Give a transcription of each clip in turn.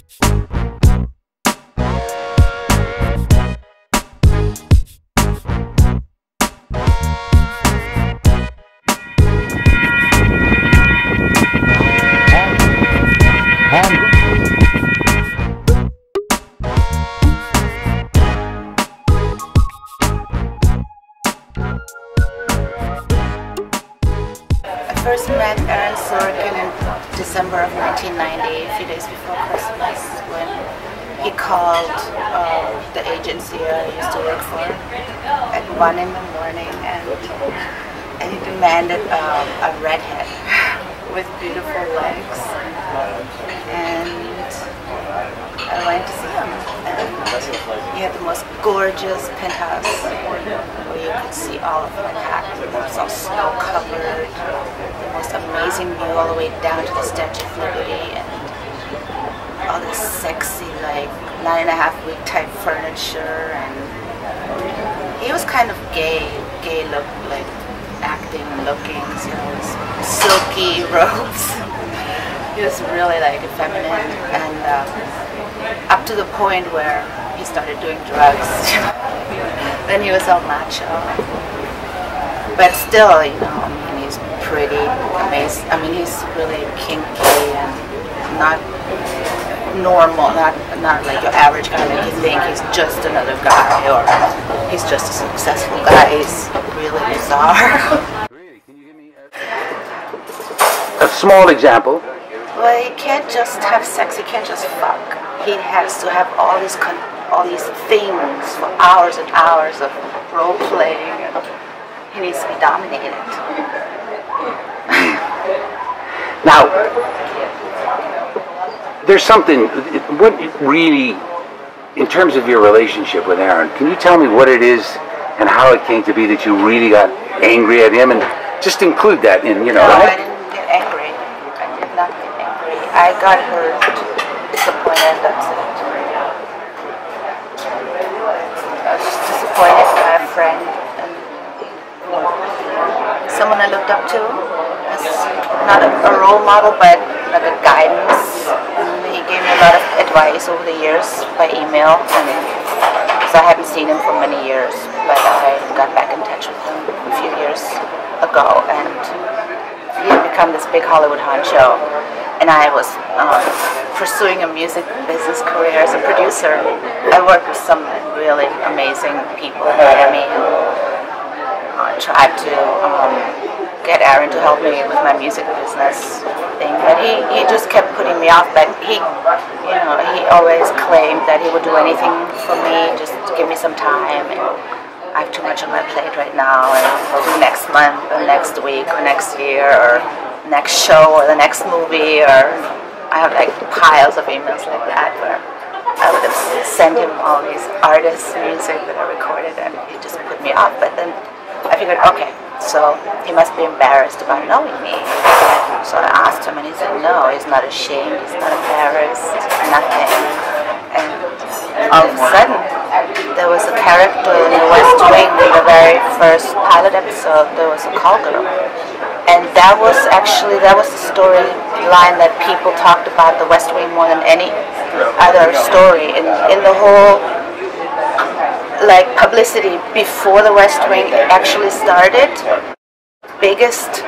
I first met Aaron Sorkin in December of 1990, a few days before Christmas, when he called the agency I used to work for at 1 in the morning, and he demanded a redhead with beautiful legs, and I went to see him, and he had the most gorgeous penthouse where you could see all of Manhattan. It was all snow-covered, the most amazing view all the way down to the Statue of Liberty, and all this sexy, like, 9.5-week type furniture, and he was kind of gay look, like acting and looking, you know, his silky robes. He was really like effeminate, and up to the point where he started doing drugs. Then he was all macho, but still, you know, I mean, he's pretty amazing. I mean, he's really kinky and not normal, not like your average guy that you think he's just another guy or he's just a successful guy. He's really bizarre. Really? Can you give me a small example? Well, he can't just have sex, he can't just fuck. He has to have all these things for hours and hours of role playing, and he needs to be dominated. Now, there's something, what really, in terms of your relationship with Aaron, can you tell me what it is and how it came to be that you really got angry at him, and just include that in, you know, No, right? I didn't get angry. I did not get angry. I got hurt, disappointed, that's it. I was just disappointed by a friend and someone I looked up to as not a role model, but like a guidance. And he gave me a lot of advice over the years by email, and because I hadn't seen him for many years, but I got back in touch with him a few years ago, and he had become this big Hollywood honcho, and I was pursuing a music business career as a producer. I worked with some really amazing people in Miami, and tried to get Aaron to help me with my music business thing, but he just kept putting me off. But he always claimed that he would do anything for me, just to give me some time. And I have too much on my plate right now, and we'll do next month, or next week, or next year, or next show, or the next movie, or I have like piles of emails like that where I would have sent him all these artists' music that I recorded, and he just put me off. But then I figured, okay, so he must be embarrassed about knowing me. So I asked him, and he said, no, he's not ashamed, he's not embarrassed, nothing. And all of a sudden, there was a character in the West Wing in the very first pilot episode. There was a call girl, and that was the storyline that people talked about the West Wing more than any other story in the whole like publicity before the West Wing actually started. Biggest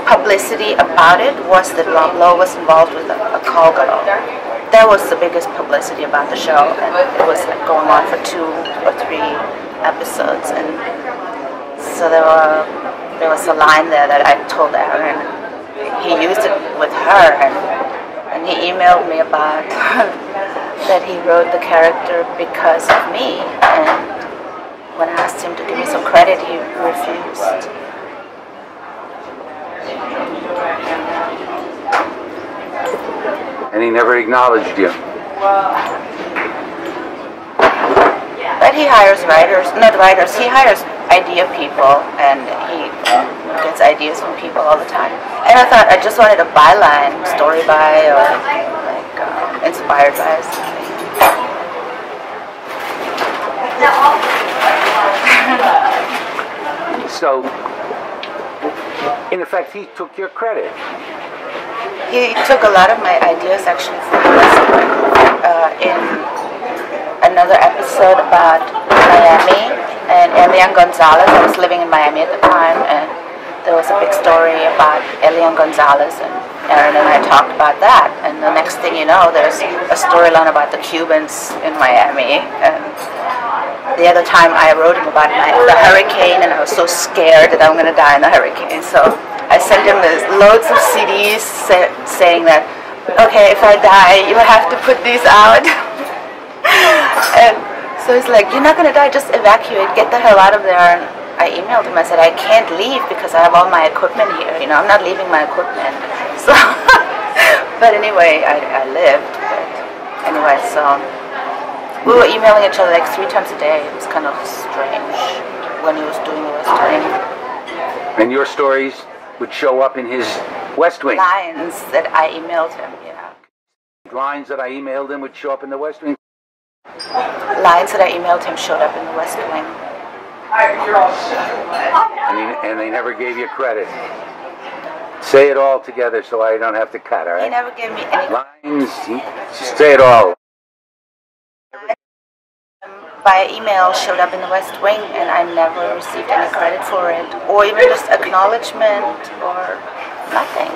publicity about it was that Rob Lowe was involved with a call girl. That was the biggest publicity about the show, and it was like going on for 2 or 3 episodes. And so there was a line there that I told Aaron. He used it with her, and he emailed me about that he wrote the character because of me. And when I asked him to give me some credit, he refused. And he never acknowledged you. But he hires he hires idea people, and he gets ideas from people all the time. And I thought I just wanted a byline, story by, or like inspired by or something. So, in effect, he took your credit. He took a lot of my ideas actually from the West Wing. In another episode about Miami and Elian Gonzalez. I was living in Miami at the time, and there was a big story about Elian Gonzalez, and Aaron and I talked about that. And the next thing you know, there's a storyline about the Cubans in Miami. And the other time I wrote him about the hurricane, and I was so scared that I'm going to die in the hurricane. So I sent him loads of CDs saying that, okay, if I die, you have to put these out. And so he's like, you're not going to die, just evacuate, get the hell out of there. And I emailed him, I said, I can't leave because I have all my equipment here. You know, I'm not leaving my equipment. So, but anyway, I lived. But anyway, so we were emailing each other like 3 times a day. It was kind of strange when he was doing the West Wing. And your stories would show up in his West Wing? Lines that I emailed him, yeah. Lines that I emailed him would show up in the West Wing? Lines that I emailed him showed up in the West Wing. And they never gave you credit. Say it all together so I don't have to cut, all right? He never gave me any lines. Just say it all. By email showed up in the West Wing, and I never received any credit for it, or even just acknowledgement or nothing.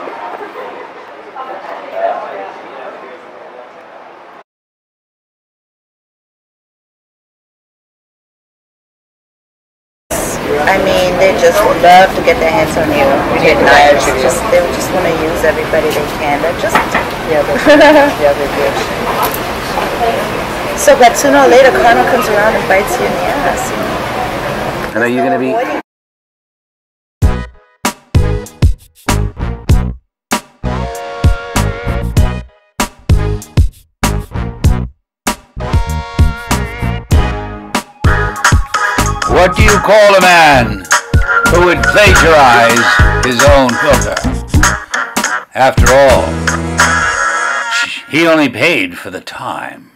I mean, they just love to get their hands on you. They just want to use everybody they can. They're just they're good. So, but sooner or later, karma comes around and bites you in the ass. You know? And are you going to be? What do you call a man who would plagiarize his own hooker? After all, he only paid for the time.